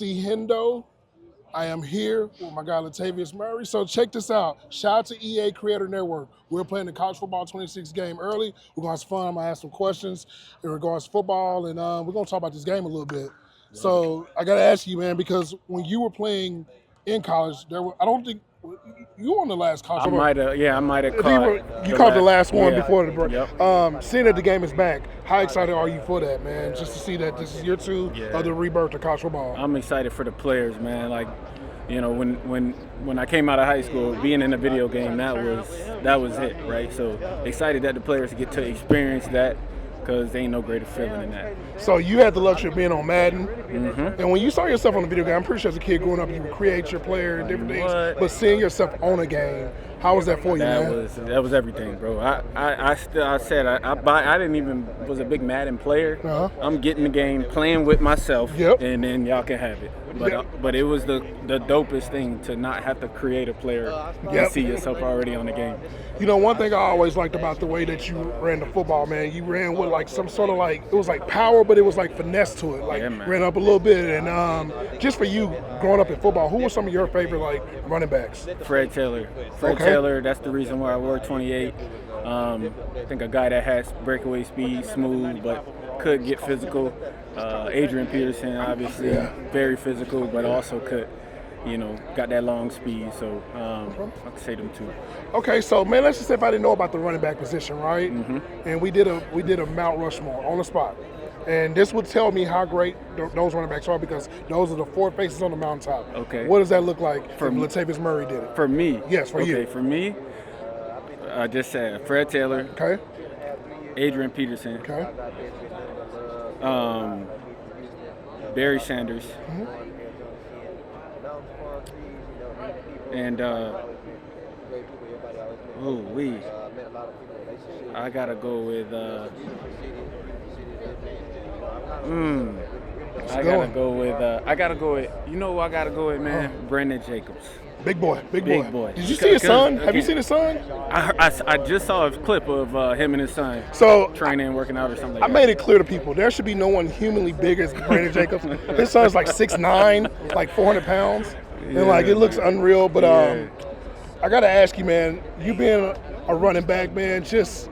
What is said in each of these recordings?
MC Hendo. I am here with my guy Latavius Murray. So check this out. Shout out to EA Creator Network. We're playing the College Football 26 game early. We're going to have fun. I'm going to ask some questions in regards to football, and we're going to talk about this game a little bit. So I got to ask you, man, because when you were playing in college, I don't think you were on the last college. I might have caught. You caught the last one before the break. Yep. Seeing that the game is back, how excited are you for that, man? Just to see that this is year two of the rebirth of college football. I'm excited for the players, man. Like, you know, when I came out of high school, being in a video game, that was it, right? So excited that the players get to experience that, because there ain't no greater feeling than that. So you had the luxury of being on Madden, Mm-hmm. and when you saw yourself on the video game, I'm pretty sure as a kid growing up, you would create your player and different things. But seeing yourself on a game, how was that for you, man? That was everything, bro. I didn't even was a big Madden player. I'm getting the game, playing with myself, and then y'all can have it. But it was the dopest thing to not have to create a player and see yourself already on the game. You know, one thing I always liked about the way that you ran the football, man, you ran with like some sort of like, it was like power, but it was like finesse to it. Like ran up a little bit. And just for you growing up in football, who were some of your favorite like running backs? Fred Taylor. Taylor, that's the reason why I wore 28. I think a guy that has breakaway speed, smooth, but could get physical. Adrian Peterson, obviously, very physical, but also could, got that long speed. So I could say them two. Okay, so man, let's just say if I didn't know about the running back position, right? Mm-hmm. And we did a Mount Rushmore on the spot. And this would tell me how great those running backs are, because those are the four faces on the mountaintop. Okay. What does that look like if Latavius Murray did it? For me? Yes, for you. Okay, for me, I just said Fred Taylor. Okay. Adrian Peterson. Okay. Barry Sanders. Mm-hmm. And I gotta go with I gotta go with you know who I gotta go with, man? Brendan Jacobs. Big boy. Boy. Did you see his son? Have you seen his son? I just saw a clip of him and his son training and working out or something like that. I made it clear to people, there should be no one humanly big as Brandon Jacobs. His son's like 6'9", like 400 pounds. And it looks unreal. But I got to ask you, man, you being a running back, man, just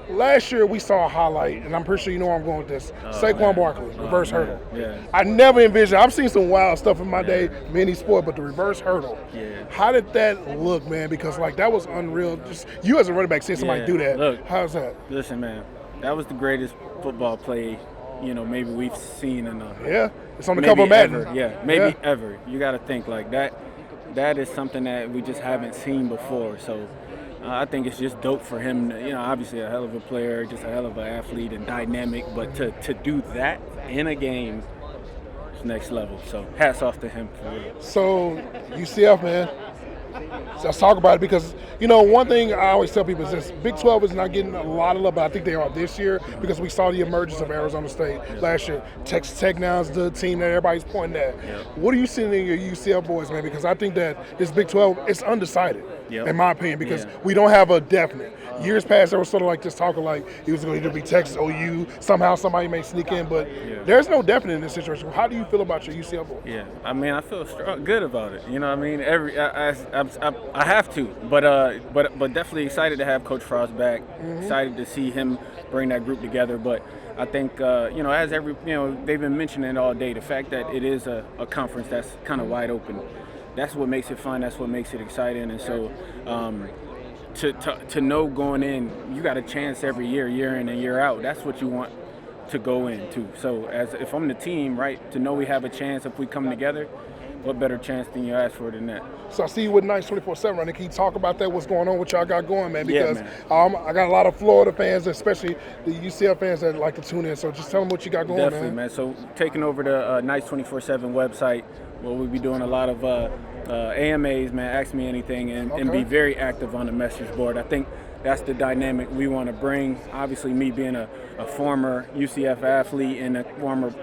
last year we saw a highlight, and I'm pretty sure you know where I'm going with this. Saquon Barkley, reverse hurdle. Yeah. I never envisioned. I've seen some wild stuff in my day, many sport, but the reverse hurdle. Yeah. How did that look, man? Because that was unreal. Just you as a running back seeing somebody do that. Look, how's that? Listen, man, that was the greatest football play, maybe we've seen in it's on the cover of Madden. Ever. You got to think like that. That is something that we just haven't seen before. So I think it's just dope for him. Obviously a hell of a player, just a hell of an athlete and dynamic. But to do that in a game is next level. So hats off to him for real. So UCF, man. Let's talk about it, because one thing I always tell people is this: Big 12 is not getting a lot of love, but I think they are this year, because we saw the emergence of Arizona State last year. Texas Tech now is the team that everybody's pointing at. What are you seeing in your UCF boys, man? Because I think that this Big 12, it's undecided, in my opinion, because we don't have a definite. Years past, there was sort of like this talk of like it was going to either be Texas, OU, somehow somebody may sneak in, but there's no definite in this situation. How do you feel about your UCF boys? Yeah, I mean, I feel good about it. You know what I mean? I have to, but definitely excited to have Coach Frost back. Excited to see him bring that group together. But I think as they've been mentioning it all day, the fact that it is a conference that's kind of wide open, that's what makes it fun. That's what makes it exciting. And so to know going in, you got a chance every year in and year out. That's what you want to go into. So if I'm the team, right, to know we have a chance if we come together, what better chance than you ask for than that? So I see you with Nights 24/7 running. Can you talk about that? What's going on? What y'all got going, man? Because I got a lot of Florida fans, especially the UCF fans that like to tune in. So just tell them what you got going, Definitely, man. So taking over the Nights 24/7 website, where we'll be doing a lot of AMAs, man. Ask me anything, and be very active on the message board. I think that's the dynamic we want to bring. Obviously, me being a former UCF athlete and a former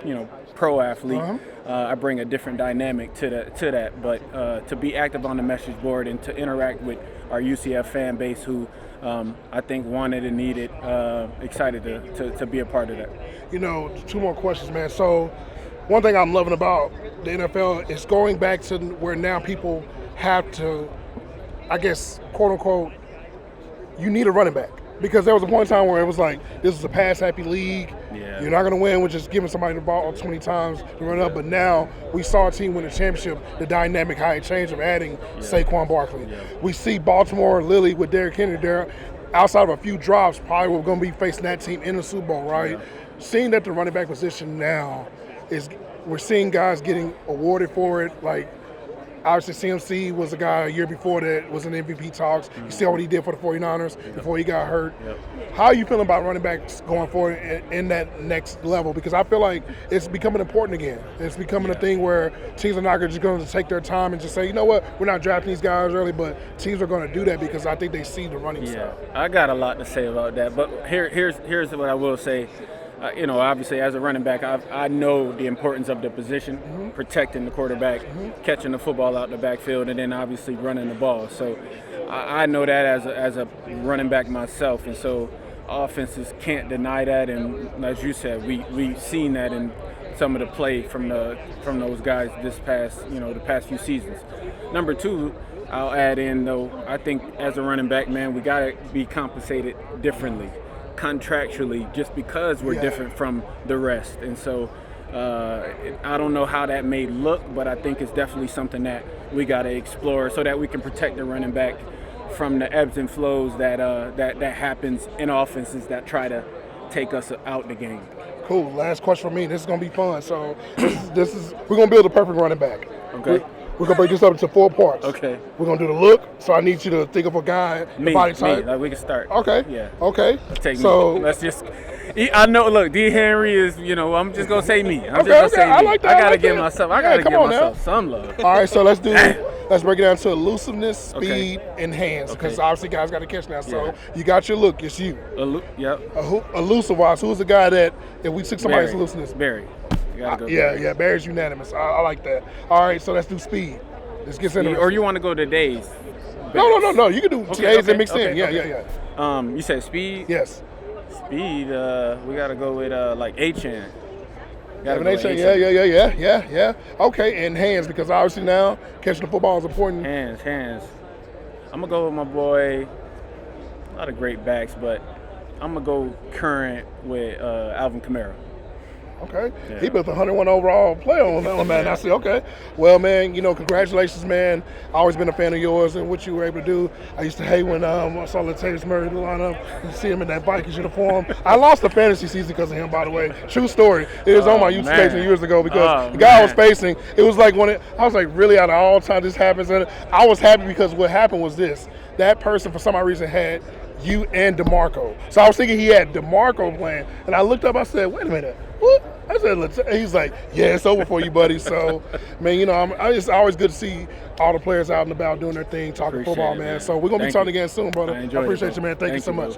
pro athlete, I bring a different dynamic to that. But to be active on the message board and to interact with our UCF fan base, who I think wanted and needed, excited to be a part of that. Two more questions, man. So one thing I'm loving about the NFL is going back to where now people have to, I guess, quote unquote, you need a running back. Because there was a point in time where it was like, this is a pass-happy league. Yeah. You're not going to win with just giving somebody the ball 20 times to run up. But now we saw a team win a championship, the dynamic how it changed of adding Saquon Barkley. Yeah. We see Baltimore, Lilly with Derrick Henry there. Outside of a few drops, probably we're going to be facing that team in the Super Bowl, right? Yeah. Seeing that the running back position now is, we're seeing guys getting awarded for it, like obviously, CMC was a guy a year before that was in MVP talks. You see what he did for the 49ers before he got hurt. How are you feeling about running backs going forward in that next level? Because I feel like it's becoming important again. It's becoming a thing where teams are not just going to take their time and just say, you know what, we're not drafting these guys early, but teams are going to do that because I think they see the running side. I got a lot to say about that, but here's what I will say. Obviously, as a running back, I know the importance of the position, protecting the quarterback, catching the football out the backfield, and then obviously running the ball. So I know that as a running back myself, and so offenses can't deny that. And as you said, we've seen that in some of the play from those guys the past few seasons. Number two, I'll add in though, I think as a running back, man, we gotta be compensated differently, contractually, just because we're different from the rest. And so I don't know how that may look, but I think it's definitely something that we got to explore so that we can protect the running back from the ebbs and flows that happens in offenses that try to take us out the game. Cool. Last question for me. This is going to be fun. So this is we're going to build a perfect running back. Okay. We're going to break this up into 4 parts. Okay. We're going to do the look. So I need you to think of a guy, the body type. Like we can start. Okay. Yeah. Okay. Take so me. Let's just. I know. Look, D. Henry is. I'm just gonna say me. I'm just okay. gonna say me. I like that. I gotta like give that. myself. I gotta give myself now. some love. All right. So let's break it down to elusiveness, speed, and hands. Okay. Because obviously guys got to catch now. So you got your look. It's you. Yep. Elusive wise, who's the guy that if we took somebody's elusiveness? Barry. You gotta go. Yeah. Barry's unanimous. I like that. All right. So let's do speed. Let's get into. Or you want to go to days? No. You can do today's and mix in. Yeah. You said speed. Yes. Speed. We gotta go with like HN. Yeah. Okay, and hands, because obviously now catching the football is important. Hands. I'm gonna go with my boy. A lot of great backs, but I'm gonna go current with Alvin Kamara. Okay. Yeah. He built a 101 overall player on that one, man. I said, okay. Well, man, congratulations, man. I've always been a fan of yours and what you were able to do. I used to hate when I saw Latavius line up and see him in that Vikings uniform. I lost the fantasy season because of him, by the way. True story. It was on my YouTube page years ago because the guy I was facing, it was like I was like, really, out of all time this happens? And I was happy because what happened was this. That person, for some odd reason, had you and DeMarco. So I was thinking he had DeMarco playing. And I looked up, I said, wait a minute. What? I said, he's like, yeah, it's over for you, buddy. So, man, it's always good to see all the players out and about doing their thing, talking football, man. So we're going to be talking again soon, brother. I appreciate you, man. Thank you so much.